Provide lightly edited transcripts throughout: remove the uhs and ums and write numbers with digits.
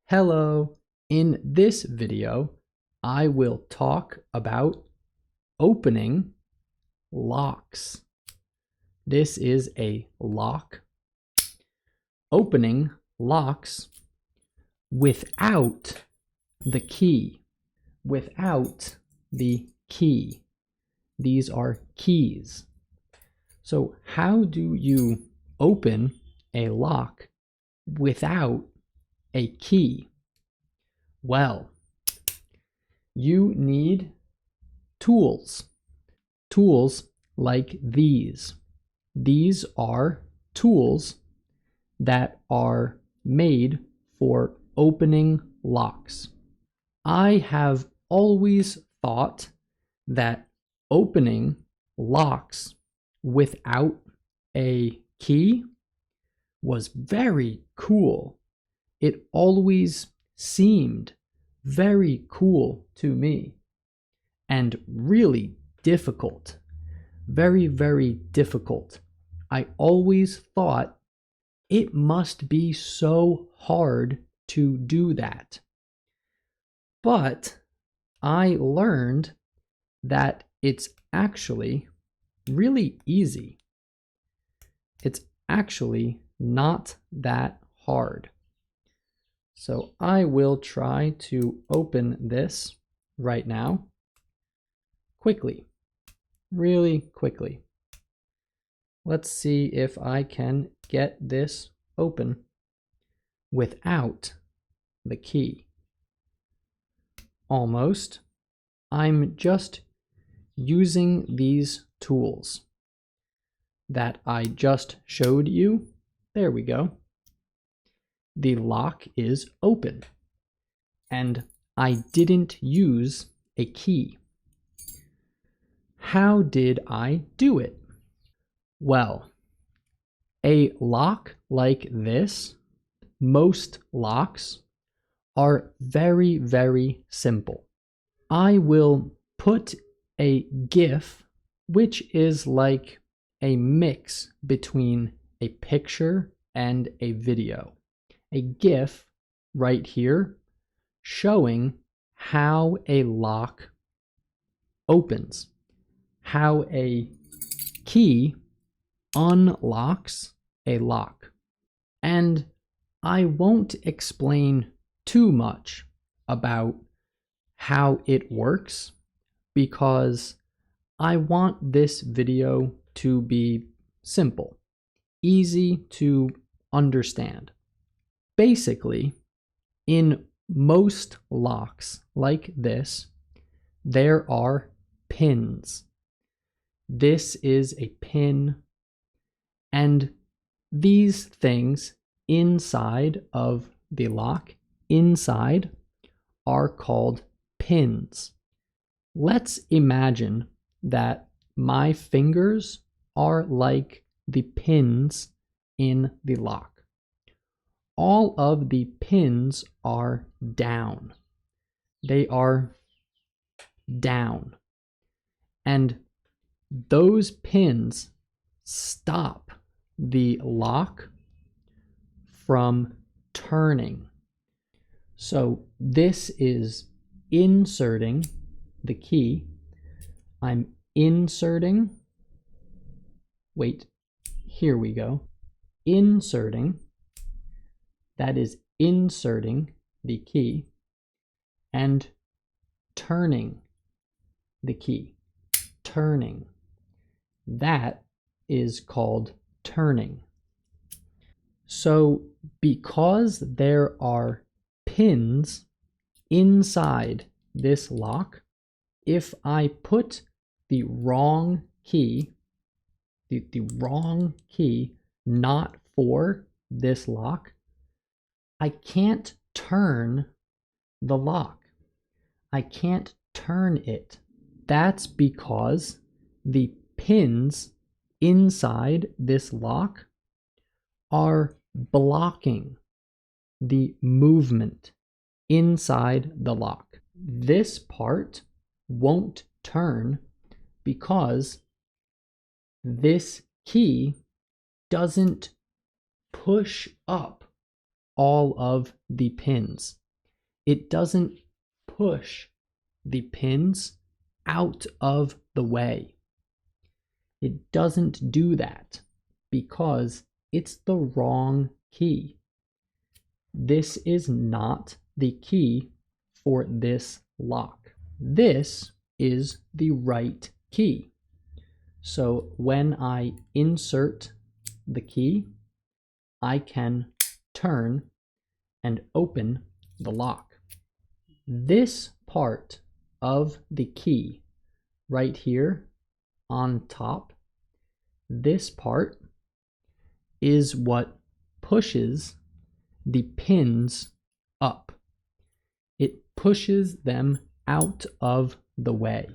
Hello! In this video, I will talk about opening locks. This is a lock. Opening locks without the key. Without the key. These are keys. So how do you open a lock without a key? Well, you need tools. Tools like these. These are tools that are made for opening locks. I have always thought that opening locks without a key was very cool. It always seemed very cool to me and really difficult. Very, very difficult. I always thought it must be so hard to do that. But I learned that it's actually really easy. It's actually not that hard. So I will try to open this right now quickly, really quickly. Let's see if I can get this open without the key. Almost. I'm just using these tools that I just showed you. There we go. The lock is open, and I didn't use a key. How did I do it? Well, a lock like this, most locks, are very, very simple. I will put a GIF, which is like a mix between a picture and a video. A GIF right here showing how a lock opens, how a key unlocks a lock. And I won't explain too much about how it works because I want this video to be simple, easy to understand. Basically, in most locks like this, there are pins. This is a pin, and these things inside of the lock, inside, are called pins. Let's imagine that my fingers are like the pins in the lock. All of the pins are down. They are down. And those pins stop the lock from turning. So this is inserting the key. I'm inserting. Wait, here we go. Inserting. That is inserting the key and turning the key. Turning. That is called turning. So because there are pins inside this lock, if I put the wrong key, the wrong key, not for this lock, I can't turn the lock. I can't turn it. That's because the pins inside this lock are blocking the movement inside the lock. This part won't turn because this key doesn't push up all of the pins. It doesn't push the pins out of the way. It doesn't do that because it's the wrong key. This is not the key for this lock. This is the right key. So when I insert the key, I can turn and open the lock. This part of the key right here on top, this part is what pushes the pins up. It pushes them out of the way.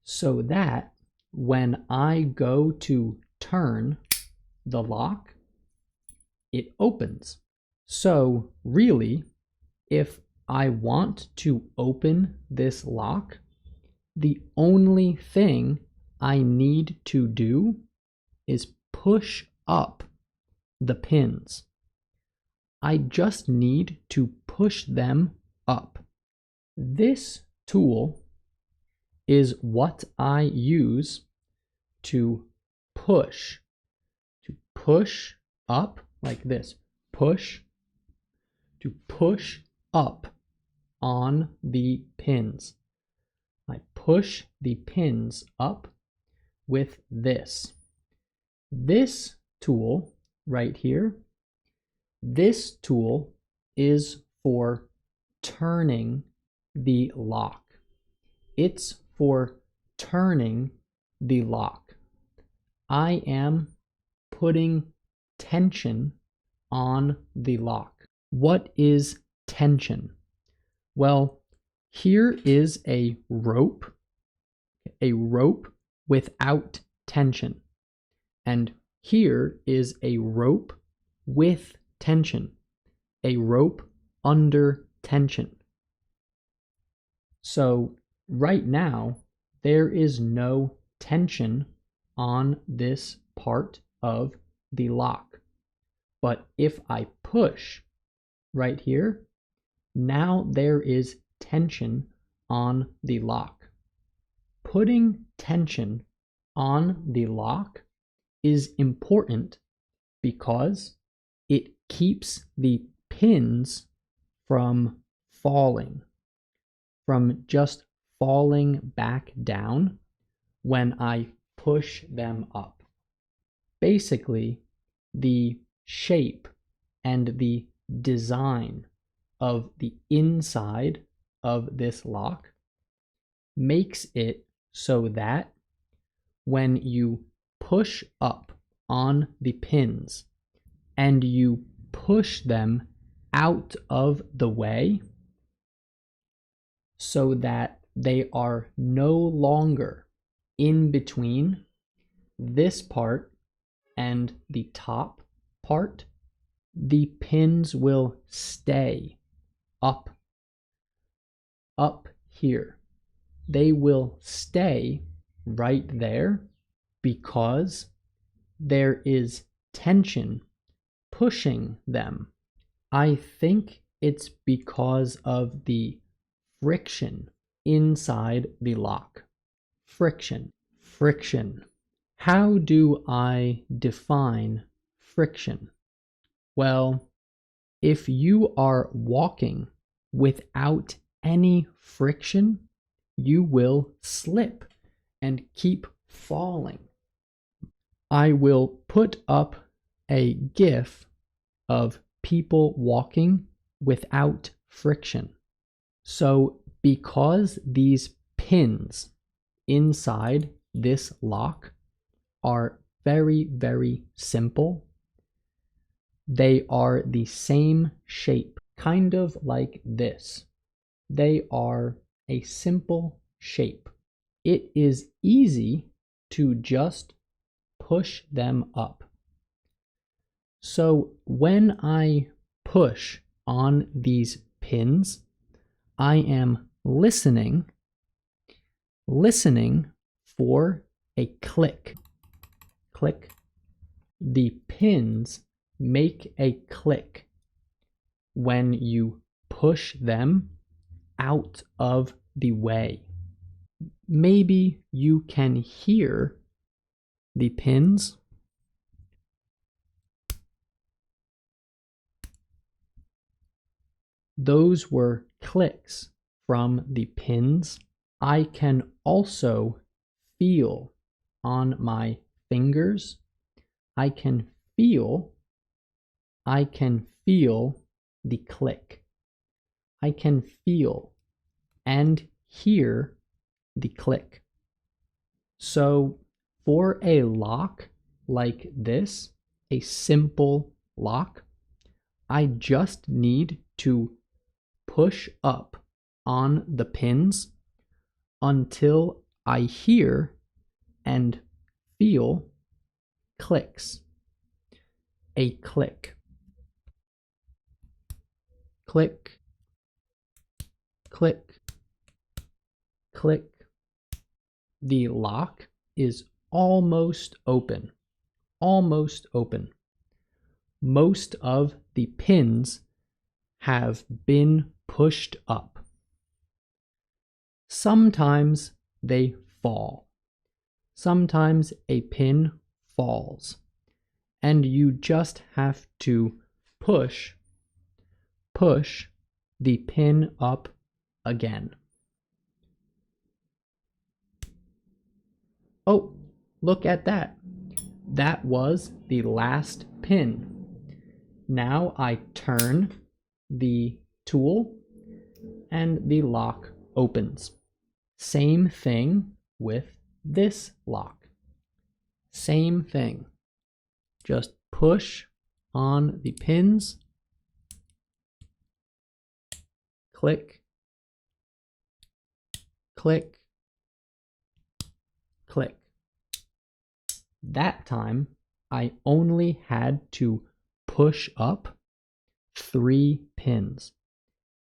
So that when I go to turn the lock, it opens. So really, if I want to open this lock, the only thing I need to do is push up the pins. I just need to push them up. This tool is what I use to push up like this. To push up on the pins. I push the pins up with this. This tool right here, this tool is for turning the lock. It's for turning the lock. I am putting tension on the lock. What is tension? Well, here is a rope without tension. And here is a rope with tension, a rope under tension. So right now, there is no tension on this part of the lock. But if I push right here, now there is tension on the lock. Putting tension on the lock is important because it keeps the pins from falling, from just falling back down when I push them up. Basically, the shape and the design of the inside of this lock makes it so that when you push up on the pins and you push them out of the way so that they are no longer in between this part and the top part, the pins will stay up here. They will stay right there because there is tension pushing them. I think it's because of the friction inside the lock. Friction. How do I define friction? Well, if you are walking without any friction, you will slip and keep falling. I will put up a GIF of people walking without friction. So because these pins inside this lock are very, very simple, they are the same shape, kind of like this. They are a simple shape. It is easy to just push them up. So when I push on these pins, I am listening for a click. The pins make a click when you push them out of the way. Maybe you can hear the pins. Those were clicks from the pins. I can also feel on my fingers. I can feel the click. I can feel and hear the click. So for a lock like this, a simple lock, I just need to push up on the pins until I hear and feel clicks. A click. Click, click, click. The lock is almost open. Almost open. Most of the pins have been pushed up. Sometimes they fall. Sometimes a pin falls, and you just have to push the pin up again. Oh, look at that. That was the last pin. Now I turn the tool and the lock opens. Same thing with this lock. Same thing. Just push on the pins. Click, click, click. That time, I only had to push up 3 pins.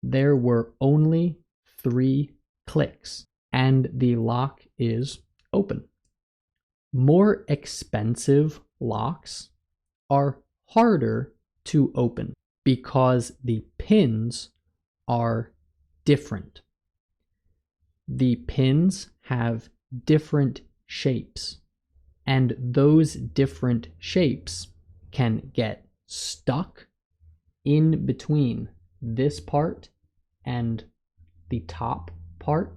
There were only 3 clicks, and the lock is open. More expensive locks are harder to open because the pins are different. The pins have different shapes, and those different shapes can get stuck in between this part and the top part,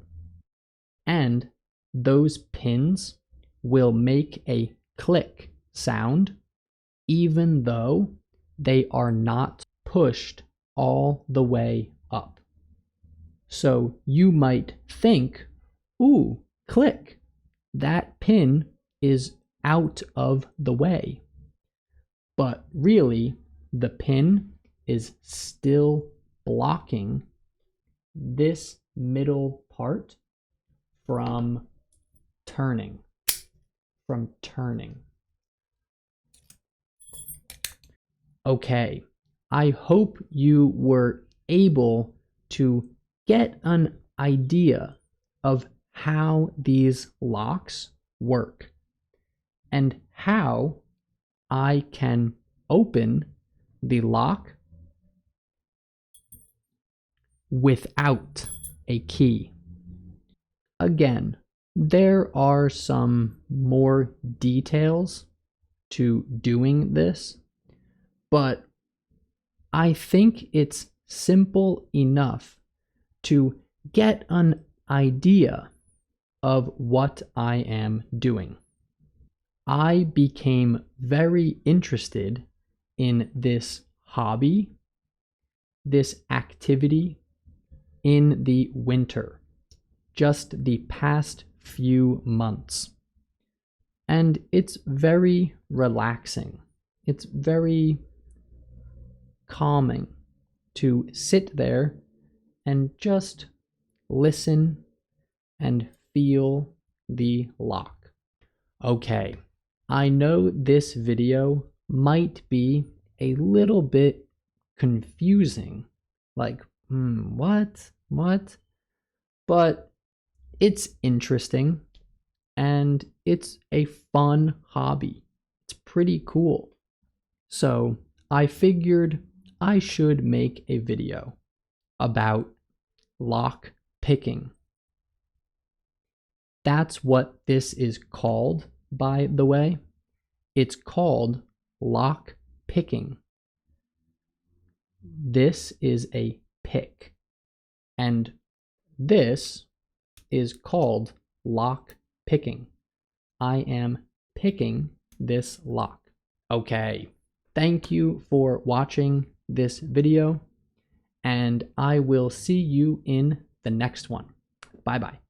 and those pins will make a click sound even though they are not pushed all the way up. So you might think, ooh, click, that pin is out of the way. But really, the pin is still blocking this middle part from turning. Okay, I hope you were able to get an idea of how these locks work and how I can open the lock without a key. Again, there are some more details to doing this, but I think it's simple enough to get an idea of what I am doing. I became very interested in this hobby, this activity in the winter, just the past few months. And it's very relaxing. It's very calming to sit there and just listen and feel the lock. Okay, I know this video might be a little bit confusing, like, what? But it's interesting and it's a fun hobby. It's pretty cool. So I figured I should make a video about lock picking. That's what this is called, by the way. It's called lock picking. This is a pick, and this is called lock picking. I am picking this lock. Okay, thank you for watching this video, and I will see you in the next one. Bye-bye.